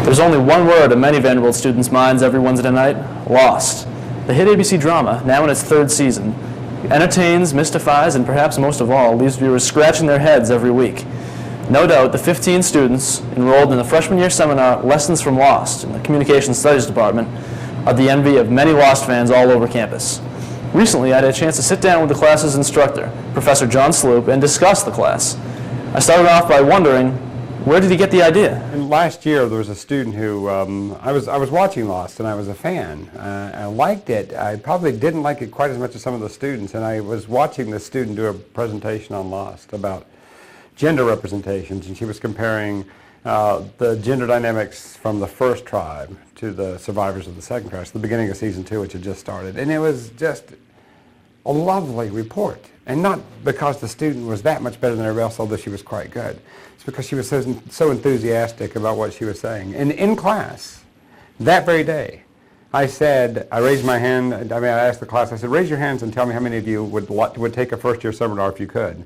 There's only one word in many Vanderbilt students' minds every Wednesday night: Lost. The hit ABC drama, now in its third season, entertains, mystifies, and perhaps most of all, leaves viewers scratching their heads every week. No doubt, the 15 students enrolled in the freshman year seminar Lessons from Lost in the Communication Studies Department are the envy of many Lost fans all over campus. Recently, I had a chance to sit down with the class's instructor, Professor Sloop, and discuss the class. I started off by wondering, where did he get the idea? And last year, there was a student who, I was watching Lost, and I was a fan. I liked it. I probably didn't like it quite as much as some of the students, and I was watching this student do a presentation on Lost about gender representations, and she was comparing the gender dynamics from the first tribe to the survivors of the second tribe, the beginning of season 2, which had just started. And it was just a lovely report. And not because the student was that much better than everybody else, although she was quite good. It's because she was so enthusiastic about what she was saying. And in class, that very day, I raised my hand, I asked the class, I said, raise your hands and tell me how many of you would take a first-year seminar if you could,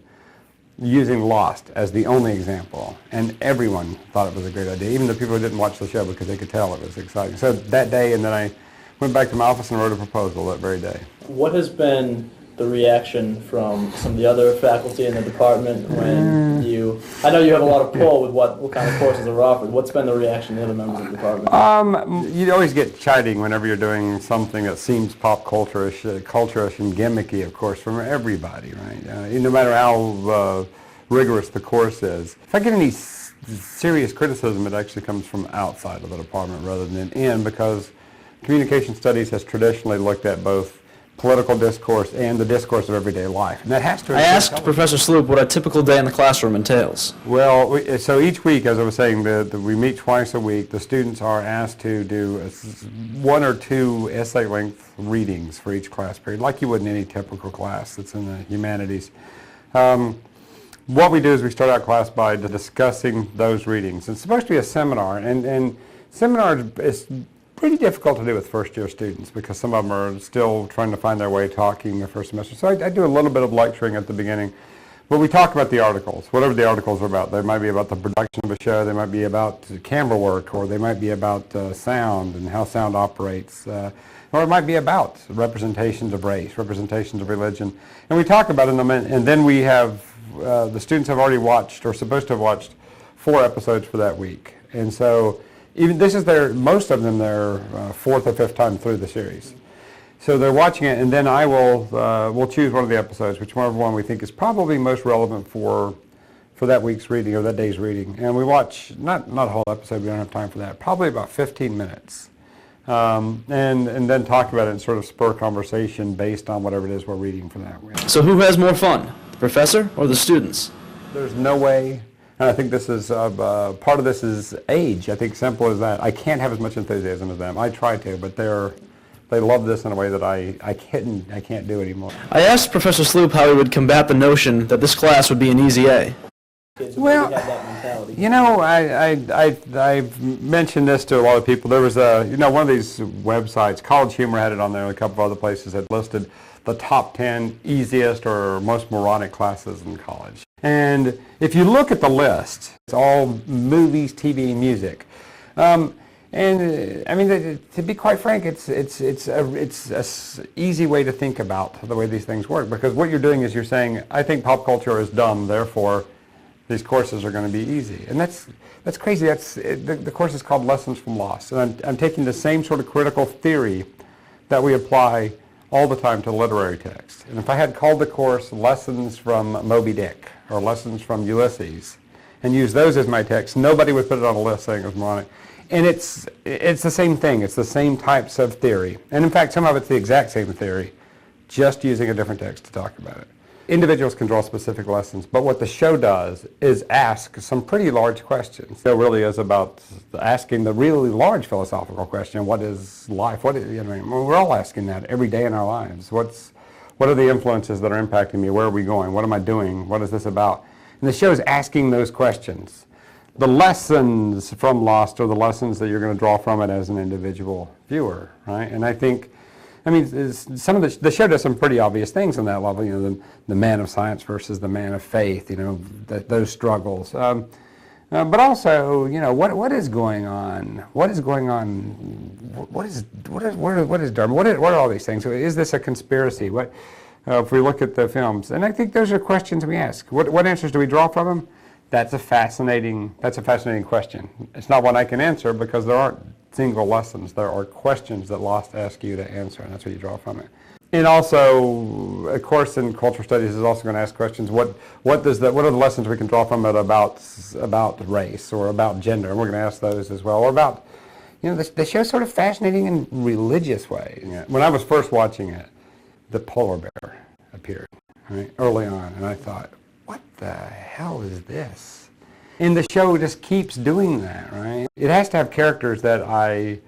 using Lost as the only example. And everyone thought it was a great idea, even the people who didn't watch the show, because they could tell it was exciting. So that day, and then I went back to my office and wrote a proposal that very day. What has been the reaction from some of the other faculty in the department when I know you have a lot of pull with what kind of courses are offered. What's been the reaction of the other members of the department? You always get chiding whenever you're doing something that seems pop culture-ish and gimmicky, of course, from everybody, right? No matter how rigorous the course is. If I get any serious criticism, it actually comes from outside of the department rather than in, because communication studies has traditionally looked at both political discourse and the discourse of everyday life. And that has to. I asked Professor Sloop what a typical day in the classroom entails. Well, so each week, as I was saying, we meet twice a week. The students are asked to do 1 or 2 essay-length readings for each class period, like you would in any typical class that's in the humanities. What we do is we start out class by discussing those readings. It's supposed to be a seminar, and seminar is pretty difficult to do with first-year students because some of them are still trying to find their way talking their first semester. So I do a little bit of lecturing at the beginning, but we talk about the articles, whatever the articles are about. They might be about the production of a show, they might be about camera work, or they might be about sound and how sound operates, or it might be about representations of race, representations of religion. And we talk about it, and then we have, the students have already watched, or supposed to have watched, 4 episodes for that week. And so even this is most of them their 4th or 5th time through the series. So they're watching it, and then I we'll choose one of the episodes, whichever one we think is probably most relevant for that week's reading or that day's reading. And we watch, not a whole episode, we don't have time for that, probably about 15 minutes. And then talk about it and sort of spur conversation based on whatever it is we're reading for that week. So who has more fun, the professor or the students? There's no way. And I think this is, part of this is age. I think simple as that. I can't have as much enthusiasm as them. I try to, but they love this in a way that I can't do anymore. I asked Professor Sloop how he would combat the notion that this class would be an easy A. Well, you know, I've mentioned this to a lot of people. There was one of these websites, College Humor had it on there, and a couple of other places had listed the top 10 easiest or most moronic classes in college. And if you look at the list, it's all movies, TV, music. And I mean, to be quite frank, it's a easy way to think about the way these things work, because what you're doing is you're saying, I think pop culture is dumb, therefore these courses are going to be easy. And that's crazy. The course is called Lessons from Lost, and I'm taking the same sort of critical theory that we apply all the time to literary text. And if I had called the course Lessons from Moby Dick or Lessons from Ulysses and used those as my text, nobody would put it on a list saying it was moronic. And it's the same thing. It's the same types of theory. And in fact, some of it's the exact same theory, just using a different text to talk about it. Individuals can draw specific lessons, but what the show does is ask some pretty large questions. It really is about asking the really large philosophical question, what is life? We're all asking that every day in our lives. What are the influences that are impacting me? Where are we going? What am I doing? What is this about? And the show is asking those questions. The lessons from Lost are the lessons that you're going to draw from it as an individual viewer, right? And I think, some of the show does some pretty obvious things on that level. The man of science versus the man of faith. Those struggles. But also, what is going on? What is going on? What is Dharma? What are all these things? Is this a conspiracy? What if we look at the films? And I think those are questions we ask. What answers do we draw from them? That's a fascinating question. It's not one I can answer because there aren't single lessons. There are questions that Lost asks you to answer, and that's what you draw from it. And also, a course in cultural studies is also going to ask questions. What are the lessons we can draw from it about race or about gender? And we're going to ask those as well. Or about, the show's sort of fascinating in religious ways. When I was first watching it, the polar bear appeared early on, and I thought, what the hell is this? And the show just keeps doing that, right? It has to have characters that I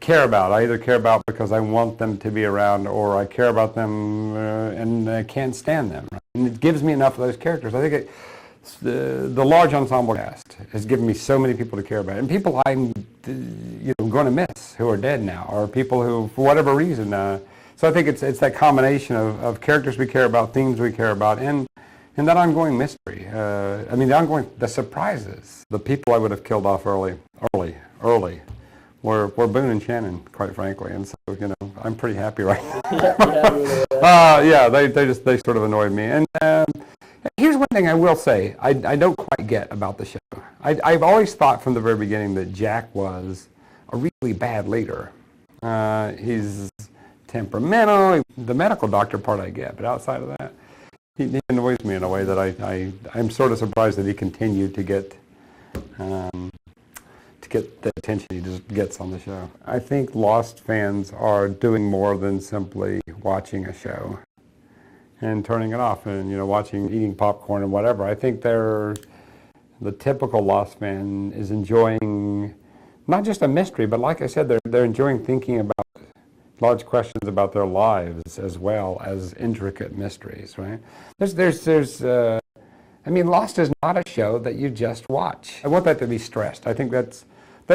care about. I either care about because I want them to be around, or I care about them and I can't stand them. Right? And it gives me enough of those characters. I think the large ensemble cast has given me so many people to care about, and people I'm going to miss who are dead now, or people who, for whatever reason. So I think it's that combination of characters we care about, themes we care about, and that ongoing mystery. The surprises. The people I would have killed off early. Were Boone and Shannon, quite frankly, and so I'm pretty happy right now. They sort of annoyed me. And here's one thing I will say I don't quite get about the show. I've always thought from the very beginning that Jack was a really bad leader. He's temperamental. The medical doctor part I get, but outside of that, he annoys me in a way that I'm sort of surprised that he continued to get the attention he just gets on the show. I think Lost fans are doing more than simply watching a show and turning it off and eating popcorn and whatever. I think the typical Lost fan is enjoying not just a mystery, but like I said, they're enjoying thinking about large questions about their lives as well as intricate mysteries, right? Lost is not a show that you just watch. I want that to be stressed. I think that's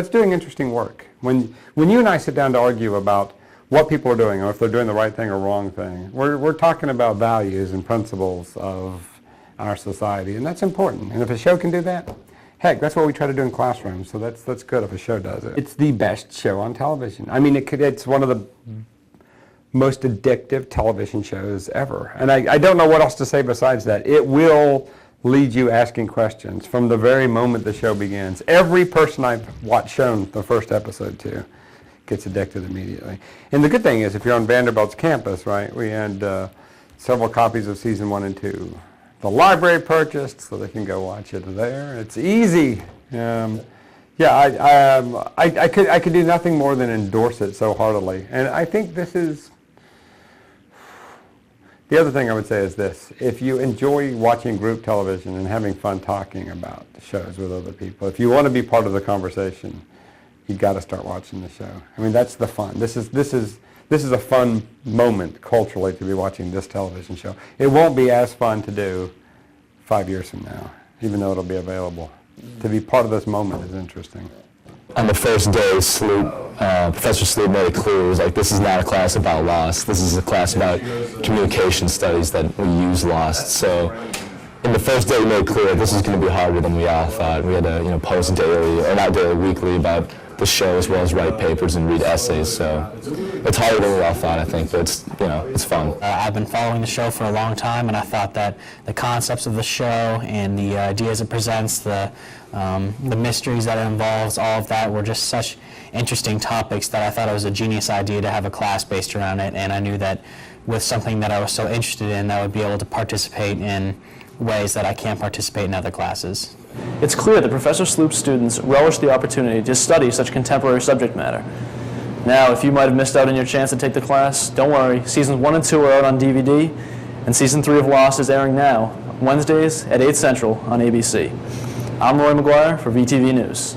doing interesting work. When you and I sit down to argue about what people are doing, or if they're doing the right thing or wrong thing, we're talking about values and principles of our society, and that's important. And if a show can do that, heck, that's what we try to do in classrooms, so that's good if a show does it. It's the best show on television. It's one of the most addictive television shows ever. And I don't know what else to say besides that. It will lead you asking questions from the very moment the show begins. Every person I've shown the first episode to gets addicted immediately. And the good thing is, if you're on Vanderbilt's campus, right, we had several copies of season 1 and 2. The library purchased, so they can go watch it there. It's easy. I could do nothing more than endorse it so heartily. And I think this is. The other thing I would say is this: if you enjoy watching group television and having fun talking about shows with other people, if you want to be part of the conversation, you got to start watching the show. That's the fun. This is a fun moment culturally to be watching this television show. It won't be as fun to do 5 years from now, even though it'll be available. To be part of this moment is interesting. On the first day, Professor Sloop made it clear, it was like, this is not a class about Lost. This is a class about communication studies that we use Lost. So in the first day, he made it clear this is going to be harder than we all thought. We had to post daily, or not daily, weekly, about the show, as well as write papers and read essays. So it's harder than we all thought, I think, but it's fun. I've been following the show for a long time, and I thought that the concepts of the show and the ideas it presents, the mysteries that it involves, all of that were just such interesting topics that I thought it was a genius idea to have a class based around it, and I knew that with something that I was so interested in, I would be able to participate in ways that I can't participate in other classes. It's clear that Professor Sloop's students relish the opportunity to study such contemporary subject matter. Now, if you might have missed out on your chance to take the class, don't worry. Seasons 1 and 2 are out on DVD, and Season 3 of Lost is airing now, Wednesdays at 8 Central on ABC. I'm Rory McGuire for VTV News.